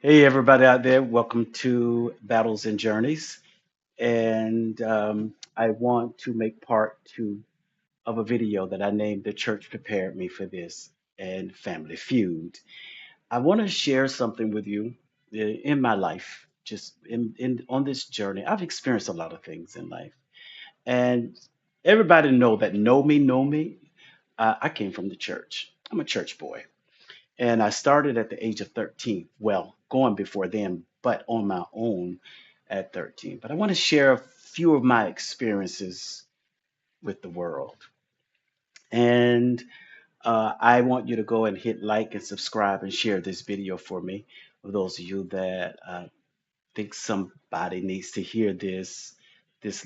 Hey, everybody out there, welcome to Battles and Journeys. And I want to make part 2 of a video that I named The Church Prepared Me for This and Family Feud. I want to share something with you in my life, just in on this journey. I've experienced a lot of things in life. And everybody know me. I came from the church. I'm a church boy. And I started at the age of 13. Well, going before then, but on my own at 13. But I want to share a few of my experiences with the world. And I want you to go and hit like and subscribe and share this video for me. For those of you that think somebody needs to hear this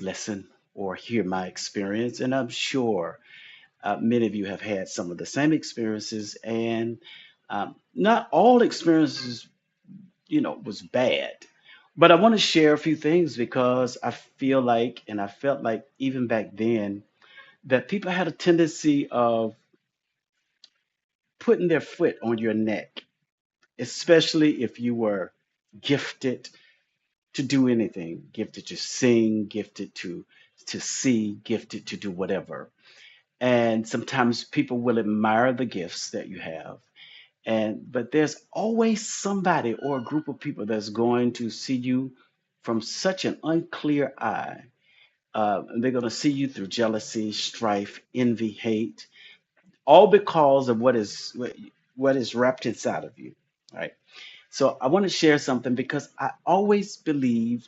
lesson or hear my experience, and I'm sure many of you have had some of the same experiences, and not all experiences was bad. But I want to share a few things because I feel like, and I felt like even back then, that people had a tendency of putting their foot on your neck, especially if you were gifted to do anything, gifted to sing, gifted to see, gifted to do whatever. And sometimes people will admire the gifts that you have. But there's always somebody or a group of people that's going to see you from such an unclear eye. They're going to see you through jealousy, strife, envy, hate, all because of what is wrapped inside of you. Right. So I want to share something because I always believe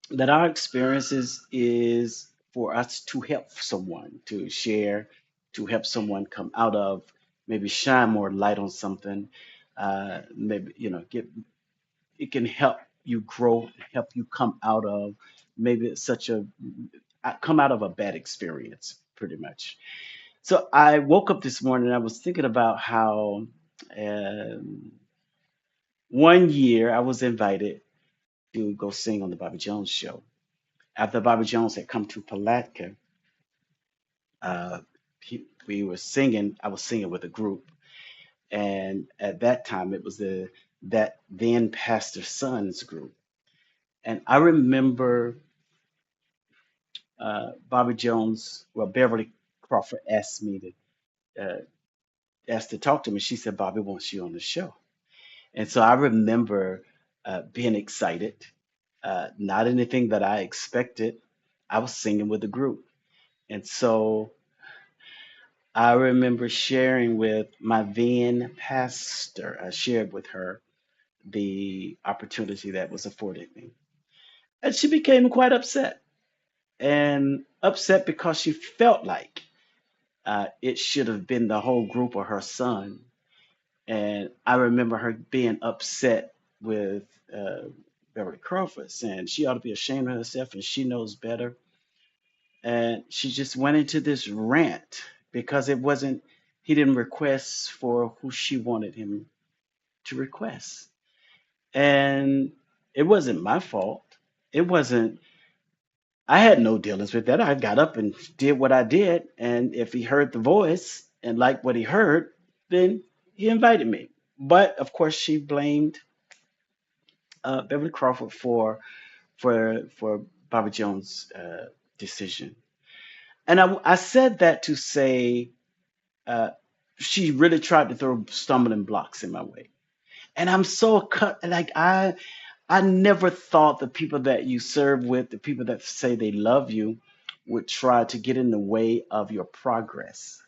that our experiences is for us to help someone, to share, to help someone come out of, maybe shine more light on something. Maybe get it can help you grow, help you come out of maybe it's such a come out of a bad experience, pretty much. So I woke up this morning and I was thinking about how um, one year I was invited to go sing on the Bobby Jones show. After Bobby Jones had come to Palatka, we were singing. I was singing with a group, and at that time it was that then pastor son's group. And I remember Bobby Jones, well, Beverly Crawford asked me to talk to me. She said, Bobby wants you on the show. And so I remember being excited, not anything that I expected. I was singing with the group. And so I remember sharing with my then pastor, I shared with her the opportunity that was afforded me. And she became quite upset, and upset because she felt like it should have been the whole group or her son. And I remember her being upset with Beverly Crawford, saying she ought to be ashamed of herself and she knows better. And she just went into this rant because he didn't request for who she wanted him to request. And it wasn't my fault. It wasn't, I had no dealings with that. I got up and did what I did. And if he heard the voice and liked what he heard, then he invited me. But of course, she blamed Beverly Crawford for Bobby Jones' decision. And I said that to say uh, she really tried to throw stumbling blocks in my way. And I'm so cut. Like I never thought the people that you serve with, the people that say they love you, would try to get in the way of your progress.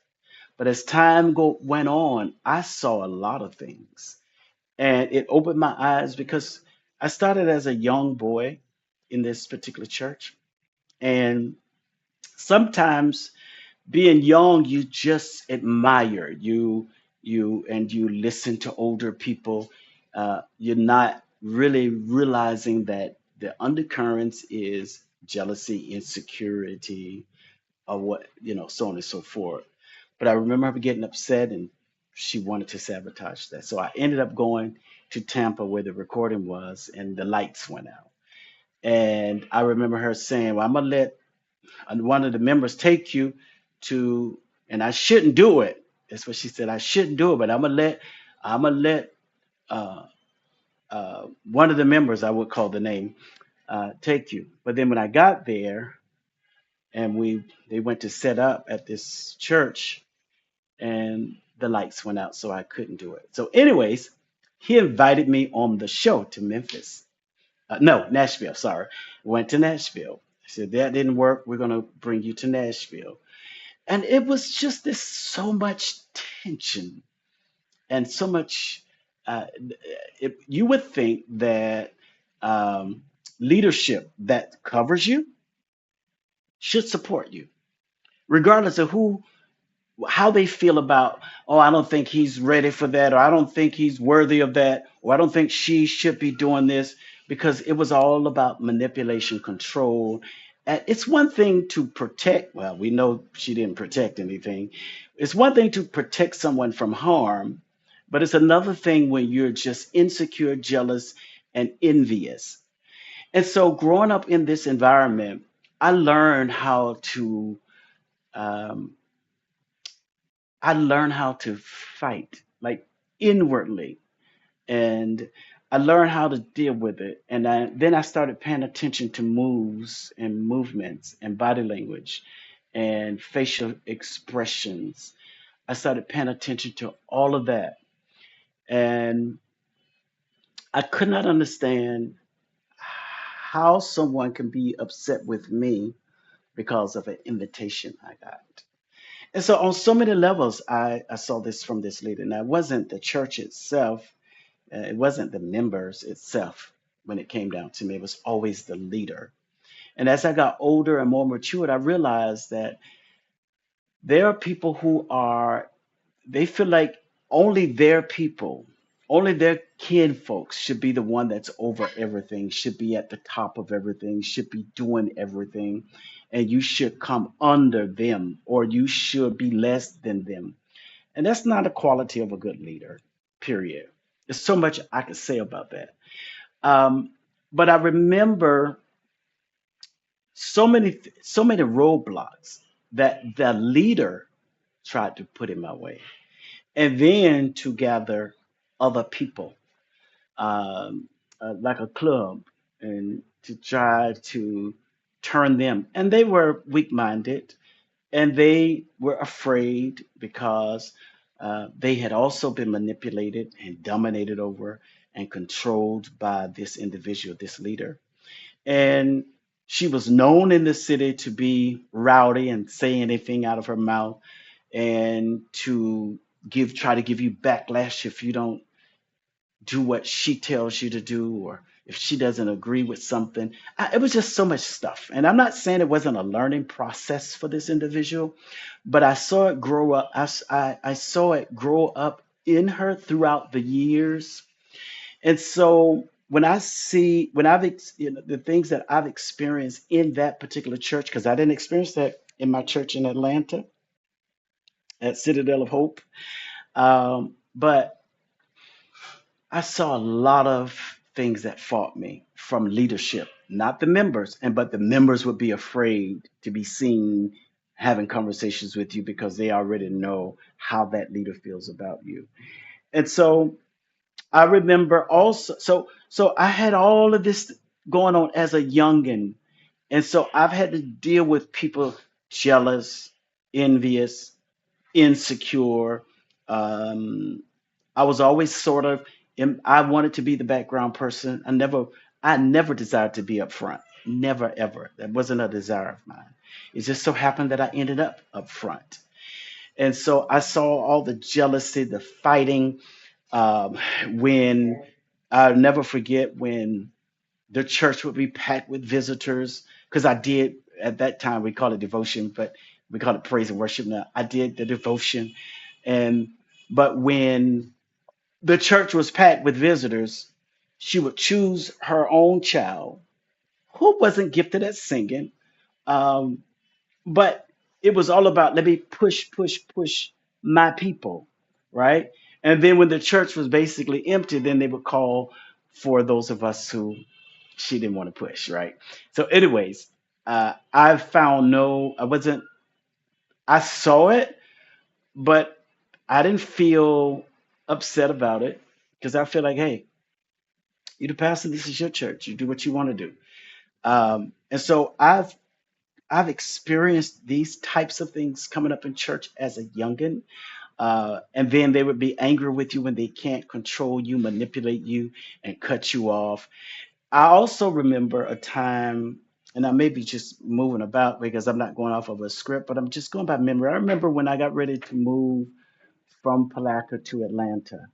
But as went on, I saw a lot of things, and it opened my eyes because I started as a young boy in this particular church, and sometimes being young, you just admire you listen to older people. You're not really realizing that the undercurrents is jealousy, insecurity, or what so on and so forth. But I remember her getting upset, and she wanted to sabotage that. So I ended up going to Tampa where the recording was, and the lights went out. And I remember her saying, "Well, I'm gonna let one of the members take you to," and I shouldn't do it. That's what she said. I shouldn't do it, but I'm gonna let uh, one of the members, I would call the name, take you. But then when I got there and they went to set up at this church and the lights went out, so I couldn't do it. So, anyways, he invited me on the show to Memphis. No, Nashville, sorry. Went to Nashville. I said, that didn't work. We're going to bring you to Nashville. And it was just this so much tension and so much. Uh, you would think that leadership that covers you should support you, regardless of how they feel about, oh, I don't think he's ready for that, or I don't think he's worthy of that, or I don't think she should be doing this, because it was all about manipulation, control. And it's one thing to protect, well, we know she didn't protect anything. It's one thing to protect someone from harm, but it's another thing when you're just insecure, jealous, and envious. And so growing up in this environment, I learned how to um, fight, like inwardly, and I learned how to deal with it. And then I started paying attention to moves and movements and body language and facial expressions. I started paying attention to all of that, and I could not understand how someone can be upset with me because of an invitation I got. And so, on so many levels, I saw this from this leader. Now, it wasn't the church itself, it wasn't the members itself when it came down to me. It was always the leader. And as I got older and more matured, I realized that there are people who they feel like only their people, only their kin folks should be the one that's over everything, should be at the top of everything, should be doing everything, and you should come under them or you should be less than them. And that's not a quality of a good leader, period. There's so much I could say about that. Um, but I remember so many roadblocks that the leader tried to put in my way, and then to gather other people, um, like a club, and to try to turn them. And they were weak-minded, and they were afraid because they had also been manipulated and dominated over and controlled by this individual, this leader. And she was known in the city to be rowdy and say anything out of her mouth, and to try to give you backlash if you don't do what she tells you to do, or if she doesn't agree with something. It was just so much stuff. And I'm not saying it wasn't a learning process for this individual, but I saw it grow up. I saw it grow up in her throughout the years. And so when the things that I've experienced in that particular church, because I didn't experience that in my church in Atlanta at Citadel of Hope, but I saw a lot of things that fought me from leadership, not the members, but the members would be afraid to be seen having conversations with you because they already know how that leader feels about you. And so I remember also, so I had all of this going on as a youngin, and so I've had to deal with people jealous, envious, insecure. Um, I was always sort of, I wanted to be the background person. I never desired to be up front. Never, ever. That wasn't a desire of mine. It just so happened that I ended up front. And so I saw all the jealousy, the fighting. Um, when I'll never forget when the church would be packed with visitors, because I did at that time, we call it devotion, but we call it praise and worship now. I did the devotion. And but when the church was packed with visitors, she would choose her own child who wasn't gifted at singing. Um, but it was all about, let me push, push, push my people, right? And then when the church was basically empty, then they would call for those of us who she didn't want to push, right? So, anyways, I found I wasn't, I saw it, but I didn't feel upset about it because I feel like, hey, You the pastor, this is your church. You do what you want to do. And so I've experienced these types of things coming up in church as a youngin. And then they would be angry with you when they can't control you, manipulate you, and cut you off. I also remember a time, and I may be just moving about because I'm not going off of a script, but I'm just going by memory. I remember when I got ready to move from Palaca to Atlanta.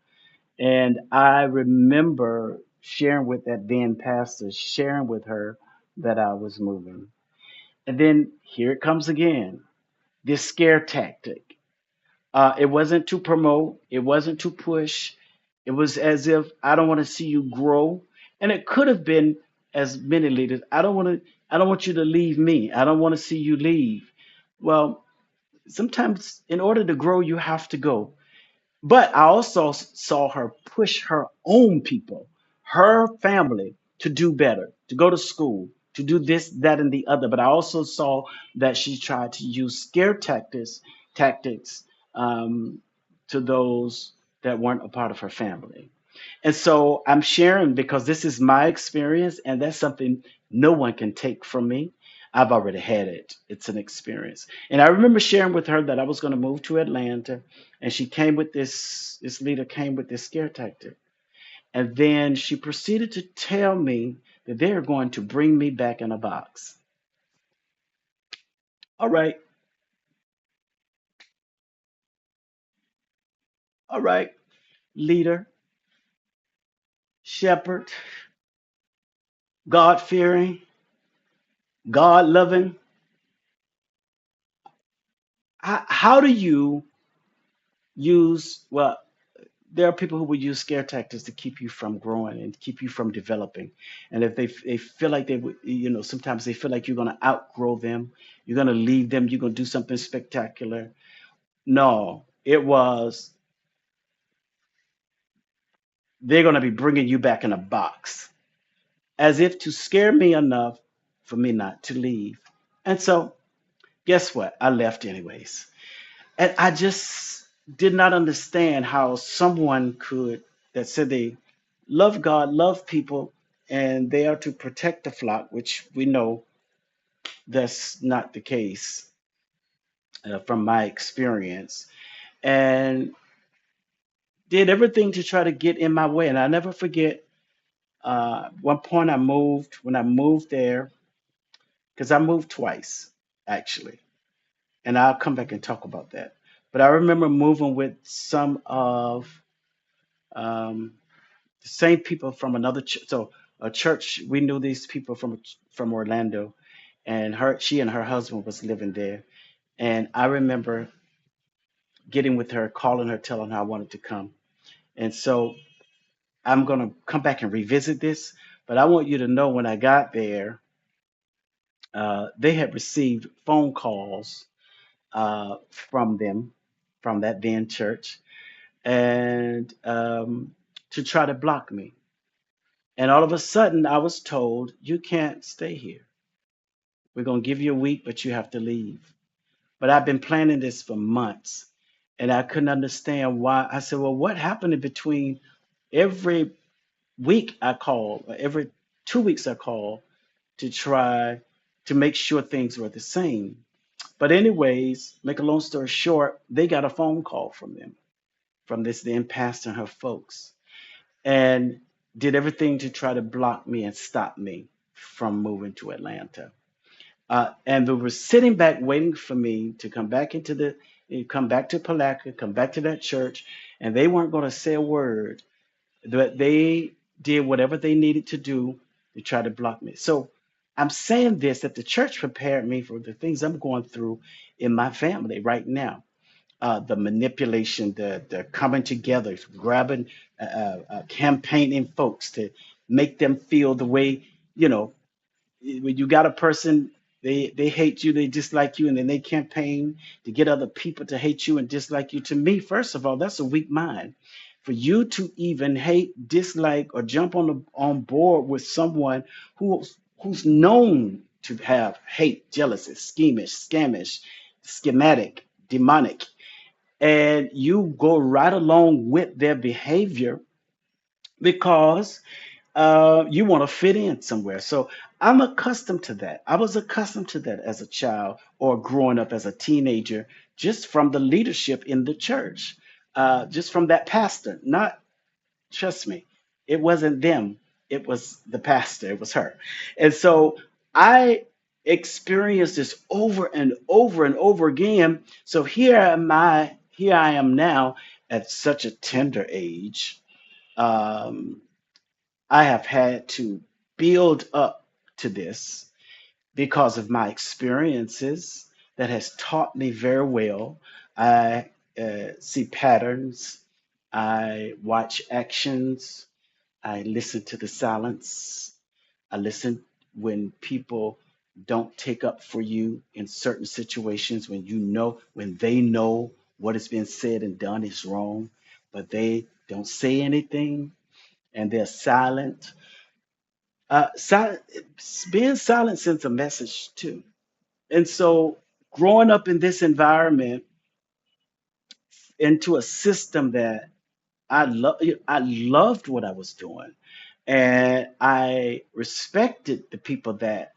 And I remember sharing with that then pastor, sharing with her that I was moving. And then here it comes again, this scare tactic. It wasn't to promote, it wasn't to push. It was as if I don't want to see you grow. And it could have been as many leaders. I don't want you to leave me. I don't want to see you leave. Well, sometimes in order to grow, you have to go. But I also saw her push her own people, her family, to do better, to go to school, to do this, that, and the other. But I also saw that she tried to use scare tactics um, to those that weren't a part of her family. And so I'm sharing because this is my experience, and that's something no one can take from me. I've already had it. It's an experience. And I remember sharing with her that I was going to move to Atlanta, and she came with this leader came with this scare tactic. And then she proceeded to tell me that they're going to bring me back in a box. All right, all right, leader, shepherd, God fearing, God loving. How do you use, well, there are people who will use scare tactics to keep you from growing and keep you from developing. And if they feel like they would, sometimes they feel like you're going to outgrow them, you're going to leave them, you're going to do something spectacular. No, it was they're going to be bringing you back in a box as if to scare me enough for me not to leave. And so, guess what? I left anyways. And I just did not understand how someone could that said they love God, love people, and they are to protect the flock, which we know that's not the case from my experience, and did everything to try to get in my way. And I never forget one point when I moved there, because I moved twice actually, and I'll come back and talk about that. But I remember moving with some of um, the same people from another church. So a church, we knew these people from Orlando, and she and her husband was living there. And I remember getting with her, calling her, telling her I wanted to come. And so I'm gonna come back and revisit this, but I want you to know when I got there, they had received phone calls from them, from that then church, and to try to block me. And all of a sudden, I was told, you can't stay here. We're going to give you a week, but you have to leave. But I've been planning this for months, and I couldn't understand why. I said, well, what happened in between every week I call, or every 2 weeks I call to try to make sure things were the same? But, anyways, make a long story short, they got a phone call from them, from this then pastor and her folks, and did everything to try to block me and stop me from moving to Atlanta. And they were sitting back waiting for me to come back to Palaca, come back to that church, and they weren't going to say a word. But they did whatever they needed to do to try to block me. So I'm saying this that the church prepared me for the things I'm going through in my family right now. The manipulation, the coming together, grabbing, campaigning folks to make them feel the way, you know, when you got a person, they hate you, they dislike you, and then they campaign to get other people to hate you and dislike you. To me, first of all, that's a weak mind. For you to even hate, dislike, or jump on board with someone who's known to have hate, jealousy, schemish, scamish, schematic, demonic, and you go right along with their behavior because You want to fit in somewhere. So I'm accustomed to that. I was accustomed to that as a child or growing up as a teenager, just from the leadership in the church, just from that pastor. Not, trust me, it wasn't them, it was the pastor, it was her. And so I experienced this over and over and over again. So here I am now at such a tender age. Um, I have had to build up to this because of my experiences that has taught me very well. I see patterns, I watch actions, I listen to the silence, I listen when people don't take up for you in certain situations when when they know what has been said and done is wrong, but they don't say anything and they're silent. Silent, being silent sends a message too. And so, growing up in this environment, into a system that I loved what I was doing, and I respected the people that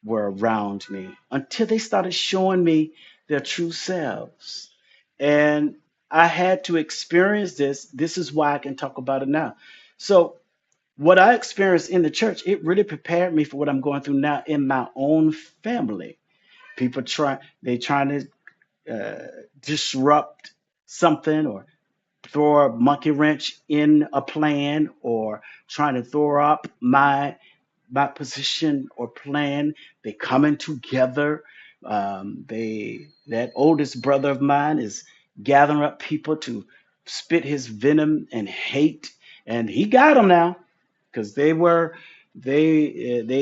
were around me until they started showing me their true selves. And I had to experience this. This is why I can talk about it now. So, what I experienced in the church, it really prepared me for what I'm going through now in my own family. They trying to disrupt something or throw a monkey wrench in a plan or trying to throw up my position or plan. They coming together. That oldest brother of mine is gathering up people to spit his venom and hate, and he got them now because they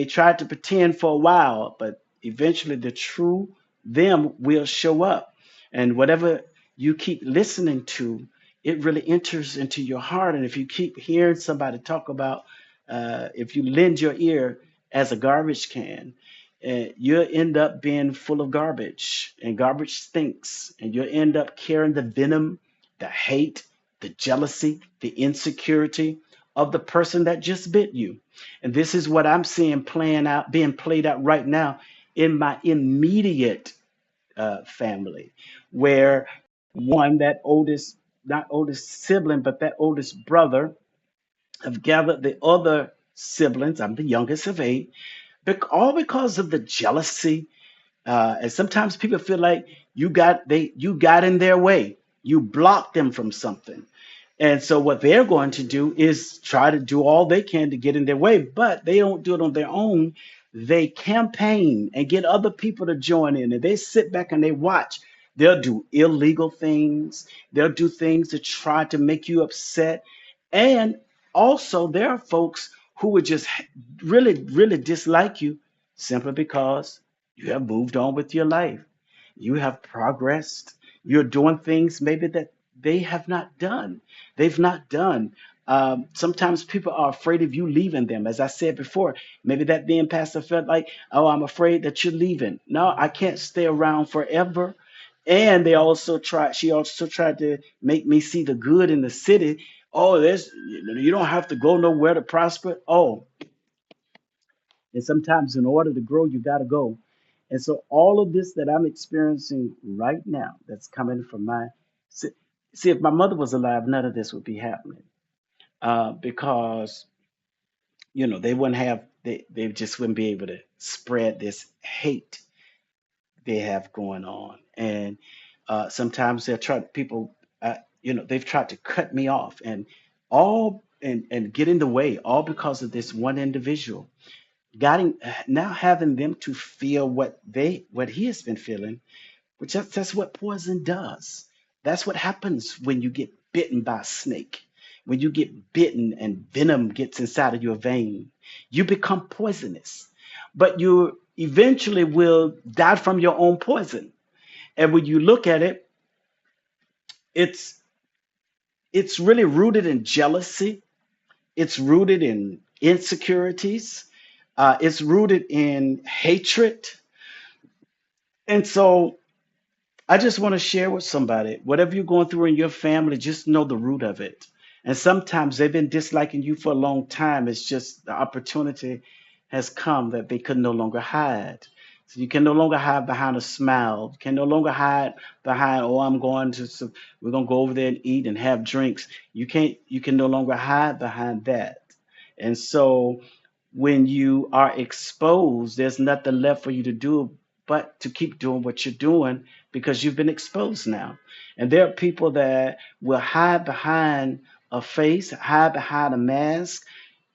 tried to pretend for a while, but eventually the true them will show up, and whatever you keep listening to, it really enters into your heart. And if you keep hearing somebody talk about, if you lend your ear as a garbage can, you'll end up being full of garbage, and garbage stinks, and you'll end up carrying the venom, the hate, the jealousy, the insecurity of the person that just bit you. And this is what I'm seeing being played out right now in my immediate family, where that oldest, not oldest sibling, but that oldest brother have gathered the other siblings. I'm the youngest of eight, all because of the jealousy. And sometimes people feel like you got in their way. You blocked them from something. And so what they're going to do is try to do all they can to get in their way, but they don't do it on their own. They campaign and get other people to join in, and they sit back and they watch. They'll do illegal things. They'll do things to try to make you upset. And also, there are folks who would just really, really dislike you simply because you have moved on with your life. You have progressed. You're doing things maybe that they have not done. They've not done. Sometimes people are afraid of you leaving them. As I said before, maybe that being pastor felt like, oh, I'm afraid that you're leaving. No, I can't stay around forever. And she also tried to make me see the good in the city. Oh, you don't have to go nowhere to prosper. Oh, and sometimes in order to grow, you got to go. And so all of this that I'm experiencing right now, that's coming from see, see, if my mother was alive, none of this would be happening. Because, they wouldn't have, they just wouldn't be able to spread this hate they have going on. And sometimes they've tried to cut me off and get in the way, all because of this one individual. Now having them to feel what he has been feeling, which that's what poison does. That's what happens when you get bitten by a snake. When you get bitten and venom gets inside of your vein, you become poisonous. But you eventually will die from your own poison. And when you look at it, it's it's really rooted in jealousy. It's rooted in insecurities. It's rooted in hatred. And so I just want to share with somebody, whatever you're going through in your family, just know the root of it. And sometimes they've been disliking you for a long time. It's just the opportunity has come that they could no longer hide. So you can no longer hide behind a smile. You can no longer hide behind, oh, I'm going to some, we're gonna go over there and eat and have drinks. You can no longer hide behind that. And so when you are exposed, there's nothing left for you to do but to keep doing what you're doing because you've been exposed now. And there are people that will hide behind a face, hide behind a mask,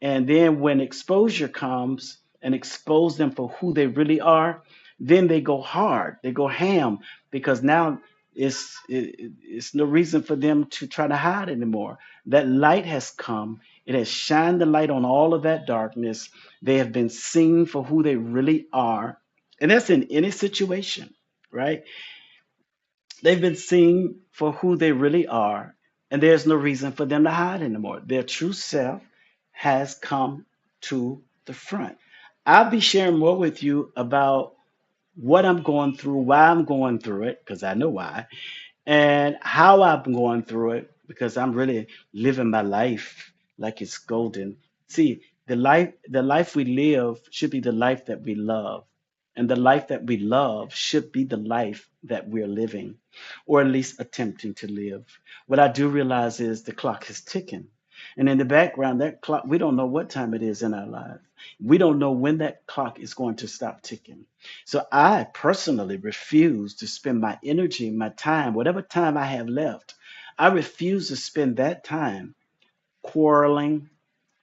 and then when exposure comes and expose them for who they really are, then they go hard, they go ham because now it's no reason for them to try to hide anymore. That light has come. It has shined the light on all of that darkness. They have been seen for who they really are. And that's in any situation, right? They've been seen for who they really are, and there's no reason for them to hide anymore. Their true self has come to the front. I'll be sharing more with you about what I'm going through, why I'm going through it, because I know why, and how I'm going through it because I'm really living my life like it's golden. See, the life we live should be the life that we love. And the life that we love should be the life that we're living, or at least attempting to live. What I do realize is the clock is ticking. And in the background, that clock, we don't know what time it is in our life. We don't know when that clock is going to stop ticking. So I personally refuse to spend my energy, my time, whatever time I have left, I refuse to spend that time quarreling,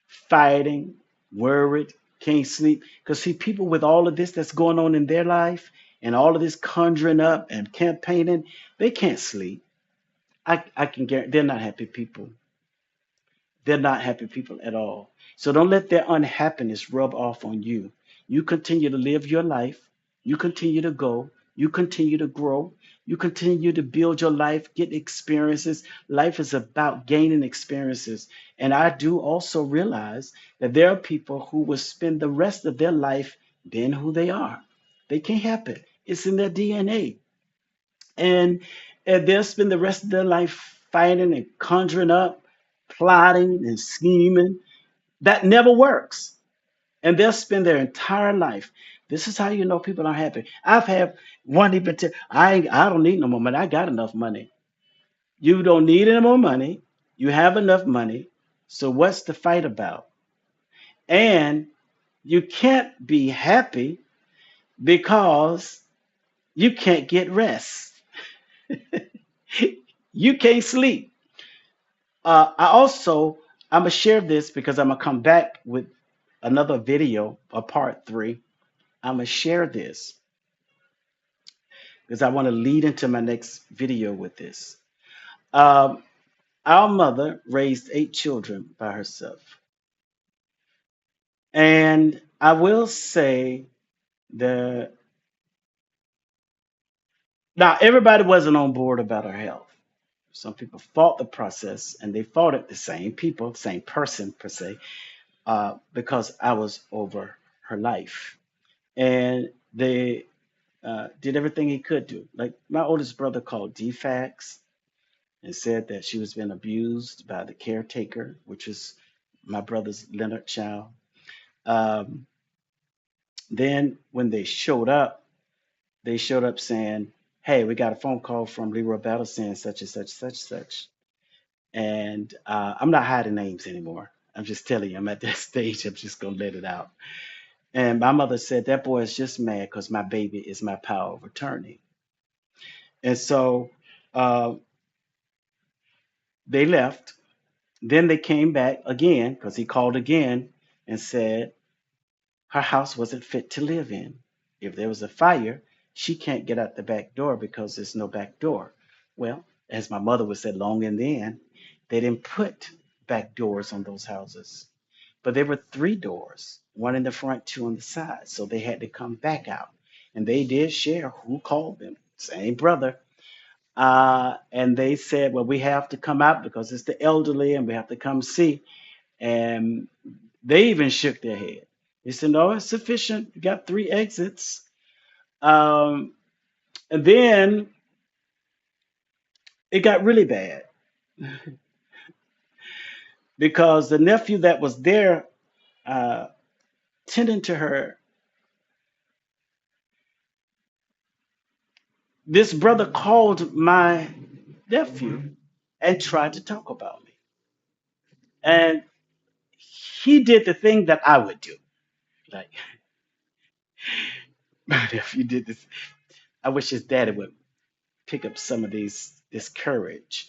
fighting, worried, can't sleep. Because see, people with all of this that's going on in their life and all of this conjuring up and campaigning, they can't sleep. I can guarantee they're not happy people. They're not happy people at all. So don't let their unhappiness rub off on you. You continue to live your life. You continue to go. You continue to grow. You continue to build your life, get experiences. Life is about gaining experiences. And I do also realize that there are people who will spend the rest of their life being who they are. They can't help it. It's in their DNA. And, and they'll spend the rest of their life fighting and conjuring up, plotting and scheming. That never works. And they'll spend their entire life. This is how you know people are happy. I've had one even tell, I don't need no more money. I got enough money. You don't need any more money. You have enough money. So what's the fight about? And you can't be happy because you can't get rest. You can't sleep. I'm gonna share this because I'm gonna come back with another video, a part 3. I'm gonna share this because I want to lead into my next video with this. Um, our mother raised 8 children by herself, and I will say that now everybody wasn't on board about her health. Some people fought the process, and they fought it the same people, same person per se, because I was over her life, and they did everything he could do. Like my oldest brother called DFAX and said that she was being abused by the caretaker, which is my brother's Leonard child. Um, then when they showed up saying, "Hey, we got a phone call from Leroy Battle saying such and such, such, such." And I'm not hiding names anymore. I'm just telling you, I'm at that stage. I'm just gonna let it out. And my mother said that boy is just mad because my baby is my power of attorney. And so uh, they left. Then they came back again because he called again and said her house wasn't fit to live in. If there was a fire, she can't get out the back door because there's no back door. Well, as my mother would say long in the end, they didn't put back doors on those houses. But there were 3 doors, one in the front, 2 on the side. So they had to come back out. And they did share who called them. Same brother. And they said, well, we have to come out because it's the elderly and we have to come see. And they even shook their head. They said, no, it's sufficient. You got 3 exits. Um, and then it got really bad. because the nephew that was there uh, tending to her, this brother called my nephew and tried to talk about me. And he did the thing that I would do. Like, my nephew did this. I wish his daddy would pick up some of this courage.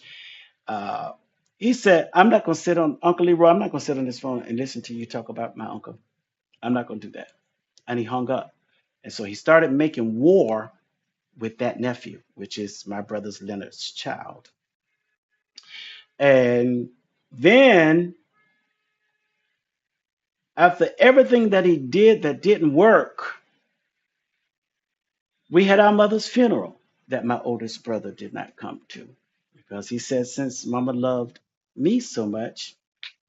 Uh, he said, I'm not going to sit on, Uncle Leroy, I'm not going to sit on this phone and listen to you talk about my uncle. I'm not going to do that. And he hung up. And so he started making war with that nephew, which is my brother's Leonard's child. And then after everything that he did that didn't work, we had our mother's funeral that my oldest brother did not come to because he said since mama loved me so much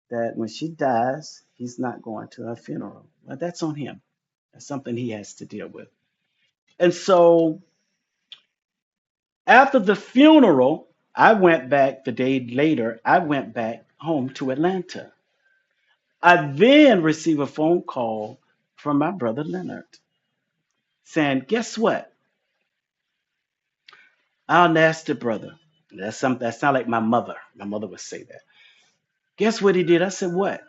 that when she dies, he's not going to her funeral. Well, that's on him. That's something he has to deal with. And so after the funeral, I went back the day later, I went back home to Atlanta. I then received a phone call from my brother Leonard saying, guess what? Our nasty brother. That's something that sounds like my mother. My mother would say that. Guess what he did? I said, what?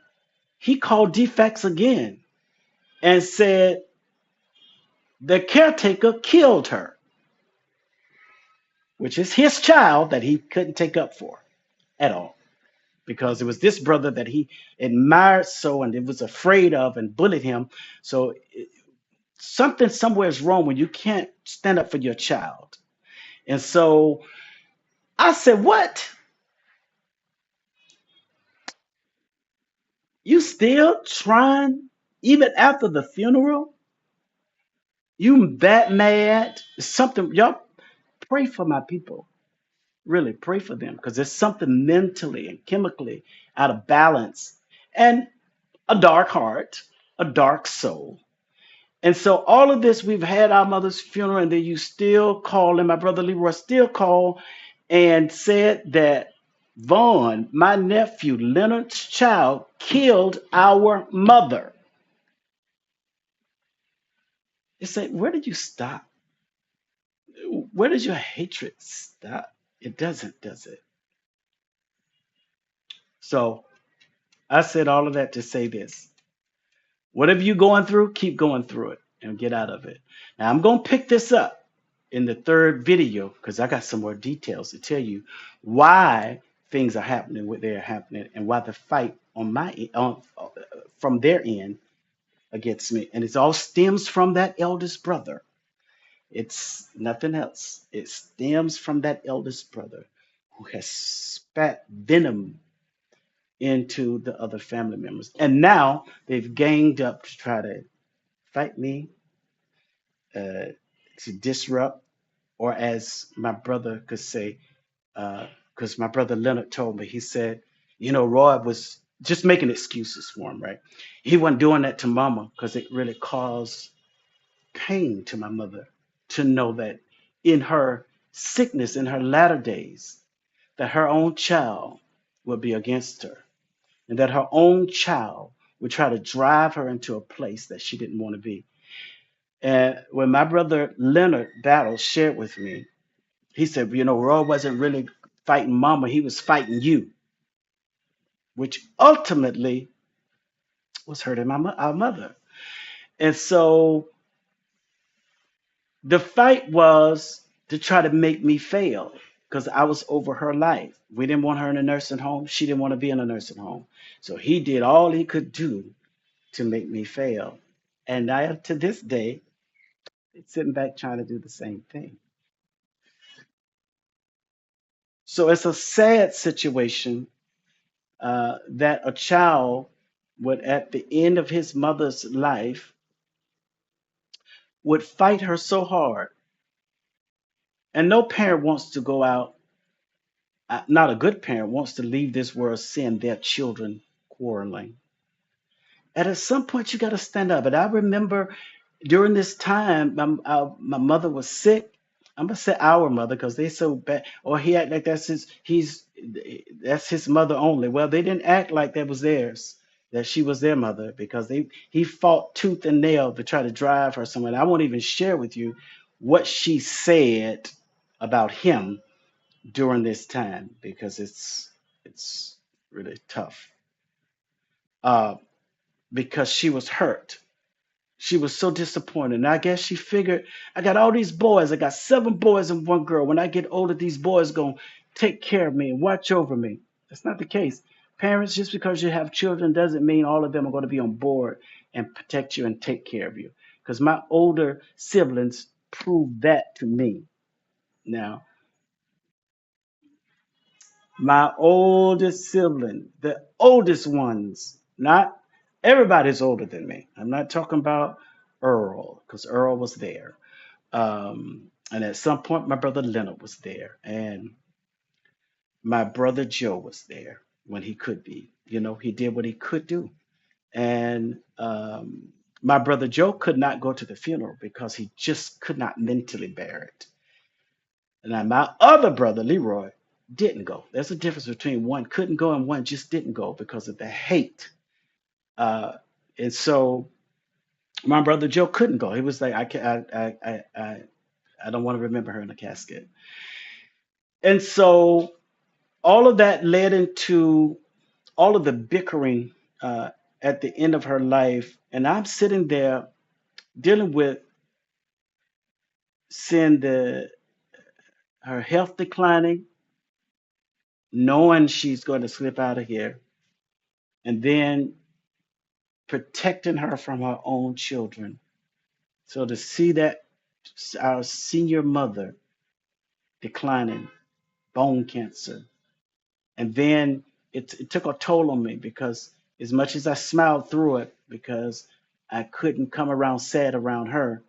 He called defects again and said the caretaker killed her, which is his child that he couldn't take up for at all. Because it was this brother that he admired so and it was afraid of and bullied him. So something somewhere is wrong when you can't stand up for your child. And so I said, what? You still trying, even after the funeral? You that mad? Something, y'all pray for my people. Really pray for them because there's something mentally and chemically out of balance and a dark heart, a dark soul. And so all of this, we've had our mother's funeral, and then you still call, and my brother Leroy still called and said that Vaughn, my nephew, Leonard's child, killed our mother. It's like, where did you stop? Where does your hatred stop? It doesn't, does it? So I said all of that to say this. Whatever you're going through, keep going through it and get out of it. Now I'm going to pick this up in the third video because I got some more details to tell you why things are happening what they're happening and why the fight on from their end against me. And it all stems from that eldest brother. It's nothing else. It stems from that eldest brother who has spat venom into the other family members. And now they've ganged up to try to fight me, uh, to disrupt, or as my brother could say, because my brother Leonard told me, he said, Roy was just making excuses for him, right? He wasn't doing that to mama because it really caused pain to my mother to know that in her sickness, in her latter days, that her own child would be against her and that her own child would try to drive her into a place that she didn't want to be. And when my brother Leonard Battle shared with me, he said, Roy wasn't really fighting mama, he was fighting you, which ultimately was hurting our mother. And so the fight was to try to make me fail because I was over her life. We didn't want her in a nursing home. She didn't want to be in a nursing home. So he did all he could do to make me fail. And I, to this day, sitting back trying to do the same thing. So it's a sad situation that a child would, at the end of his mother's life, would fight her so hard. And no parent wants to go out, not a good parent wants to leave this world seeing their children quarreling. And at some point, you got to stand up. And I remember during this time, my mother was sick. I'm gonna say our mother because they so bad. Or he act like that's his mother only. Well, they didn't act like that was theirs, that she was their mother because he fought tooth and nail to try to drive her somewhere. And I won't even share with you what she said about him during this time because it's really tough. Uh, because she was hurt. She was so disappointed. And I guess she figured, I got all these boys. I got 7 boys and 1 girl. When I get older, these boys going to take care of me and watch over me. That's not the case. Parents, just because you have children doesn't mean all of them are going to be on board and protect you and take care of you. Because my older siblings proved that to me. Now, my oldest sibling, the oldest ones, not everybody's older than me. I'm not talking about Earl, because Earl was there. And at some point, my brother Leonard was there, and my brother Joe was there when he could be. You know, he did what he could do. And my brother Joe could not go to the funeral because he just could not mentally bear it. And then my other brother, Leroy, didn't go. There's a difference between one couldn't go and one just didn't go because of the hate. Uh, and so my brother Joe couldn't go. He was like, I can't, I don't want to remember her in a casket. And so all of that led into all of the bickering at the end of her life. And I'm sitting there dealing with seeing her health declining, knowing she's going to slip out of here, and then protecting her from her own children. So to see that our senior mother declining, bone cancer, and then it took a toll on me because as much as I smiled through it because I couldn't come around sad around her,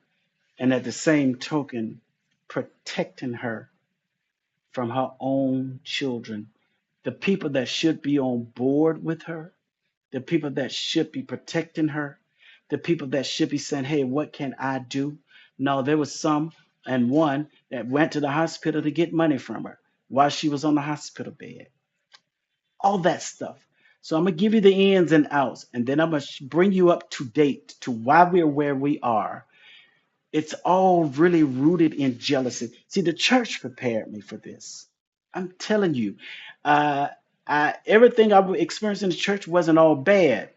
and at the same token, protecting her from her own children, the people that should be on board with her, the people that should be protecting her, the people that should be saying, hey, what can I do? No, there was some and one that went to the hospital to get money from her while she was on the hospital bed. All that stuff. So I'm going to give you the ins and outs, and then I'm going to bring you up to date to why we're where we are. It's all really rooted in jealousy. See, the church prepared me for this. I'm telling you, uh, everything I experienced in the church wasn't all bad.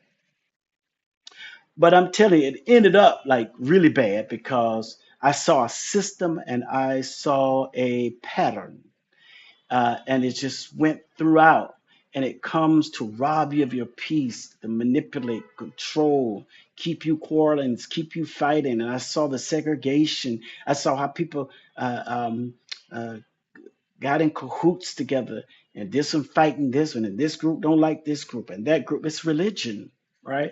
But I'm telling you, it ended up like really bad because I saw a system and I saw a pattern, and it just went throughout. And it comes to rob you of your peace, to manipulate, control, keep you quarreling, keep you fighting. And I saw the segregation. I saw how people uh, got in cahoots together, and this one fighting this one, and this group don't like this group, and that group. It's religion, right?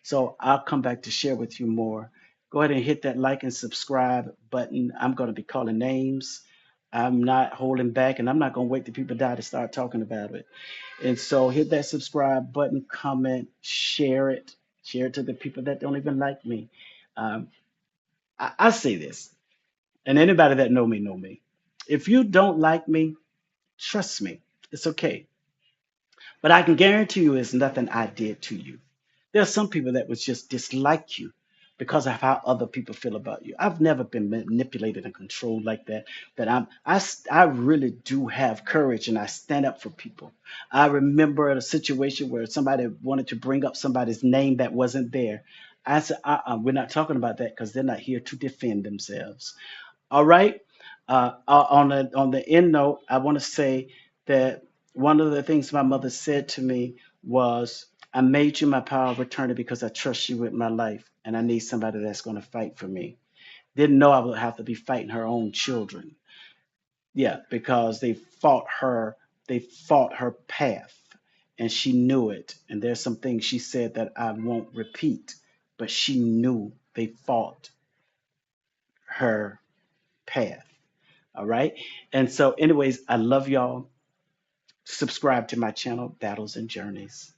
So I'll come back to share with you more. Go ahead and hit that like and subscribe button. I'm going to be calling names. I'm not holding back, and I'm not going to wait till people die to start talking about it. And so hit that subscribe button, comment, share it to the people that don't even like me. Um, I say this, and anybody that know me know me. If you don't like me, trust me, it's okay. But I can guarantee you it's nothing I did to you. There are some people that would just dislike you because of how other people feel about you. I've never been manipulated and controlled like that. I really do have courage and I stand up for people. I remember a situation where somebody wanted to bring up somebody's name that wasn't there. I said, we're not talking about that because they're not here to defend themselves. All right. On the end note, I want to say that one of the things my mother said to me was, "I made you my power of attorney because I trust you with my life, and I need somebody that's going to fight for me." Didn't know I would have to be fighting her own children. Yeah, because they fought her. They fought her path, and she knew it. And there's some things she said that I won't repeat, but she knew they fought her path. All right. And so, anyways, I love y'all. Subscribe to my channel, Battles and Journeys.